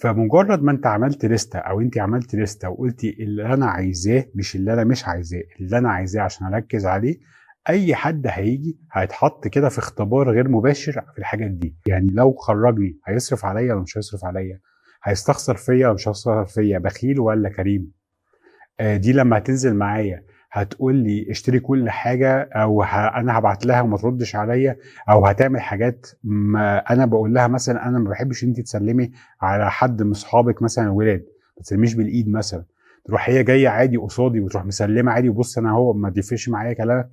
فمجرد ما انت عملت لستة او انت عملت لستة وقلتي اللي انا عايزاه مش اللي انا مش عايزاه، اللي انا عايزاه عشان اركز عليه، اي حد هيجي هيتحط كده في اختبار غير مباشر في الحاجات دي. يعني لو خرجني هيصرف عليا ولا مش هيصرف عليا، هيستخسر فيا ولا مش هيستخسر فيا، بخيل ولا كريم. دي لما هتنزل معايا هتقول لي اشتري كل حاجه، او انا هبعت لها وما تردش عليا، او هتعمل حاجات ما انا بقول لها مثلا انا ما بحبش انت تسلمي على حد من اصحابك مثلا الولاد، ما تسلميش بالايد مثلا، تروح هي جايه عادي قصادي وتروح مسلمه عادي، وبص انا هو ما تفرقش معايا كلامك.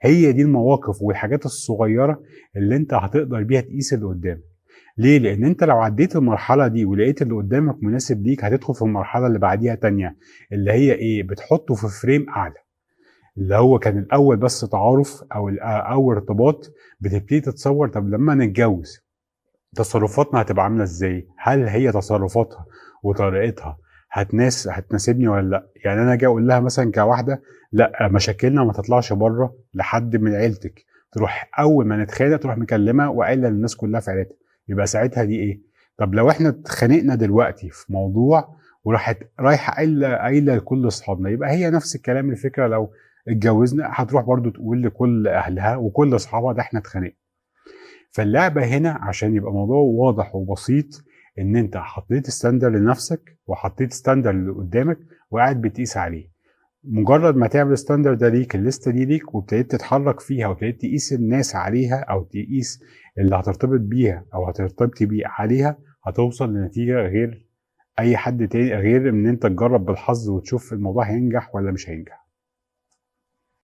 هي دي المواقف والحاجات الصغيره اللي انت هتقدر بيها تقيس اللي قدامك. ليه؟ لان انت لو عديت المرحله دي ولقيت اللي قدامك مناسب ليك، هتدخل في المرحله اللي بعديها تانية، اللي هي ايه؟ بتحطه في فريم اعلى، اللي هو كان الاول بس تعارف او ارتباط. بتبتدي تتصور طب لما نتجوز تصرفاتنا هتبقى عامله ازاي؟ هل هي تصرفاتها وطريقتها هتناسبني ولا لا؟ يعني انا اجي اقول لها مثلا كواحده لا مشاكلنا ما تطلعش بره لحد من عيلتك، تروح اول ما نتخانق تروح مكلمه وقايله للناس كلها في عيلتها، يبقى ساعتها دي ايه؟ طب لو احنا اتخانقنا دلوقتي في موضوع وراحت رايحه قايله لكل اصحابنا، يبقى هي نفس الكلام. الفكره لو اتجوزنا هتروح برضو تقول لكل اهلها وكل اصحابها ده احنا اتخانقنا. فاللعبة هنا عشان يبقى موضوع واضح وبسيط، ان انت حطيت ستاندر لنفسك وحطيت ستاندر اللي قدامك وقاعد بتقيس عليه. مجرد ما تعمل ستاندر ده ليك، الليسته دي ليك، وابتديت تتحرك فيها وابتديت تقيس الناس عليها او تقيس اللي هترتبط بيها او هترتبطي بيه عليها، هتوصل لنتيجة غير اي حد تاني، غير ان انت تجرب بالحظ وتشوف الموضوع هينجح ولا مش هينجح.